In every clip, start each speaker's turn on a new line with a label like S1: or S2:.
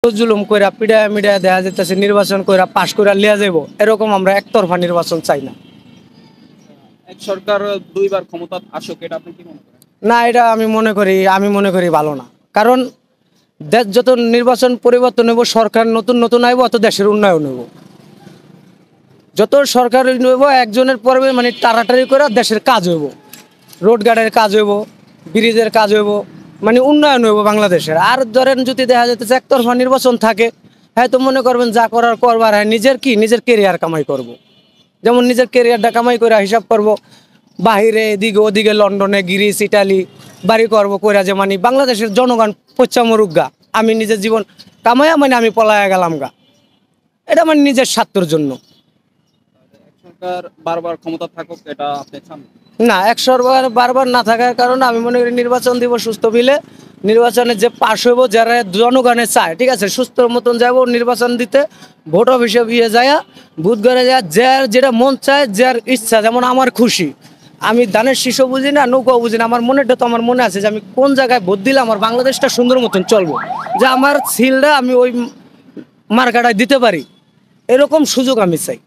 S1: জুলুম কইরা পিড়ায় মিডায় দেখা যাইতেছে নির্বাচন কইরা পাশ কইরা লিয়া যাইব, এরকম আমরা একতরফা নির্বাচন চাই না।
S2: এক সরকার দুইবার ক্ষমতা আসুক, এটা আপনি কি মনে করেন?
S1: না, এটা আমি মনে করি ভালো না। কারণ দেশ যত নির্বাচন পরিবর্তন হইব, সরকার নতুন নতুন আইব, অত দেশের উন্নয়ন হইব। যত সরকার হইব একজনের পরে মানে টারাটারি করে দেশের কাজ হইব, রোড গার্ডের কাজ হইব, ব্রিজের কাজ হইব, মানে উন্নয়ন হইব বাংলাদেশের। আর ধরেন যদি দেখা যাইতেছে একতরফা নির্বাচন থাকে, হ্যাঁ তো মনে করবেন যা করার করবার, হ্যাঁ নিজের কেরিয়ার কামাই করব। যেমন নিজের কেরিয়ারটা কামাই করে হিসাব করব, বাহিরে এদিকে ওদিকে লন্ডনে গ্রিস ইটালি বাড়ি করবো কইরা, যে মানে বাংলাদেশের জনগণ পচ্চা মরুক গা, আমি নিজের জীবন কামাইয়া মানে আমি পলায়া গেলাম গা, এটা মানে নিজের স্বার্থের জন্য।
S2: এক সরকার বারবার ক্ষমতা থাকুক, এটা আপনি চান?
S1: না, বারবার না থাকার কারণে আমি মনে করি নির্বাচন দিব সুস্থ মিলে, নির্বাচনে যে পাশ হইব, যারা জনগণে চায়, ঠিক আছে, সুস্থ মতন যাব নির্বাচন দিতে, ভোট অফিসে গিয়ে যায়, ভোট ঘরে যায়, যার যেটা মন চায়, যার ইচ্ছা। যেমন আমার খুশি, আমি ধানের শীষও বুঝি না, নৌকাও বুঝি না, আমার মনেটা তো আমার মনে আছে যে আমি কোন জায়গায় ভোট দিলে আমার বাংলাদেশটা সুন্দর মতন চলবো, যে আমার সিলটা আমি ওই মার্কাটায় দিতে পারি, এরকম সুযোগ আমি চাই।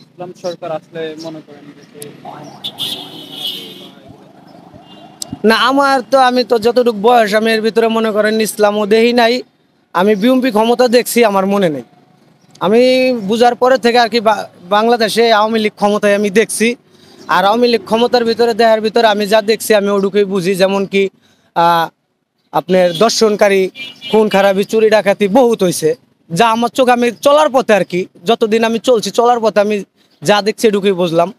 S2: ইসলাম সরকার আসলে মনে করেন দেশে
S1: না, আমি তো যতটুকু বয়স, আমি এর ভিতরে মনে করেন ইসলামও দেহি নাই, আমি বিএনপি ক্ষমতা দেখছি, আমার মনে নেই। আমি বুঝার পরে থেকে আর কি বাংলাদেশে আওয়ামী লীগ ক্ষমতায় আমি দেখছি। আর আওয়ামী লীগ ক্ষমতার ভিতরে দেখার ভিতরে আমি যা দেখছি আমি ওটুকুই বুঝি। যেমন কি আপনার দর্শনকারী, খুন খারাপি, চুরি ডাকাতি বহুত হয়েছে, যা আমার চোখ, আমি চলার পথে আর কি, যতদিন আমি চলছি চলার পথে আমি যা দেখছি এটুকুই বুঝলাম।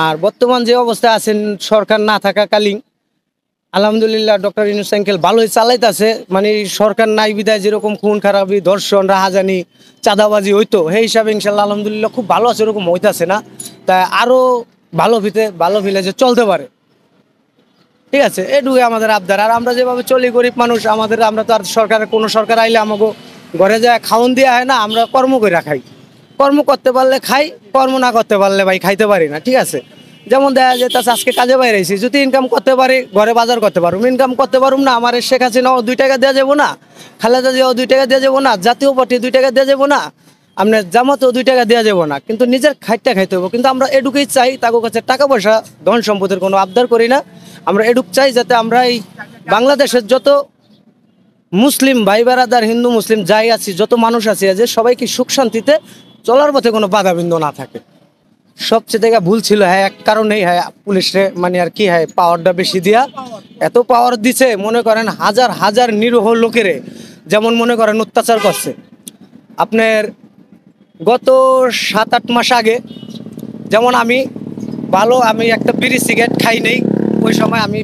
S1: আর বর্তমান যে অবস্থায় আছেন সরকার না থাকাকালীন, আলহামদুলিল্লাহ ডক্টর ইউনূস আঙ্কেল ভালোই চালাইতেছে। মানে সরকার নাই বিদায় যেরকম খুন খারাপি, ধর্ষণ, রাহাজানি, চাঁদাবাজি হইতো, সেই হিসাবে ইনশাল্লাহ আলহামদুলিল্লাহ খুব ভালো আছে, এরকম হইতাছে না। তাই আরও ভালো ভিলেজে চলতে পারে, ঠিক আছে, এটুকুই আমাদের আবদার। আর আমরা যেভাবে চলি গরিব মানুষ, আমরা তো আর কোনো সরকার আইলে আমাকে ঘরে যায় খাওন দেওয়া হয় না, আমরা কর্ম করে খাই। কর্ম করতে পারলে খাই, কর্ম না করতে পারলে ভাই খাইতে পারি না, ঠিক আছে। যেমন দেখা যেতেছে আজকে কাজে বাইরে আইছি, যদি ইনকাম করতে পারি ঘরে বাজার করতে পারুম, ইনকাম করতে পারুম না, আমার শেখ হাসিনাও 2 টাকা দেওয়া যাবো না, খালেদা জিয়াও 2 টাকা দেওয়া যাবো না, জাতীয় পার্টি 2 টাকা দেওয়া যাবো না, আপনার জামাতেও 2 টাকা দেওয়া যাবো না, কিন্তু নিজের খাইতে হবো। কিন্তু আমরা এডুকেই চাই, তাকে কাছে টাকা পয়সা ধন সম্পদের কোনো আবদার করি না। আমরা এডুক চাই যাতে আমরা এই বাংলাদেশের যত মুসলিম ভাই বেড়াদার, হিন্দু মুসলিম যাই আছি, যত মানুষ আছে, যে সবাইকে সুখ শান্তিতে চলার পথে কোনো বাধাবিন্দু না থাকে। সবচেয়ে থেকে ভুল ছিল, হ্যাঁ, এক কারণেই, হ্যাঁ, পুলিশে মানে আর কি, হ্যাঁ, পাওয়ারটা বেশি দিয়া, এত পাওয়ার দিছে, মনে করেন হাজার হাজার নিরীহ লোকেরে যেমন মনে করেন অত্যাচার করছে। আপনার গত 7-8 মাস আগে যেমন আমি একটা বিড়ি সিগারেট খাই নেই, ওই সময় আমি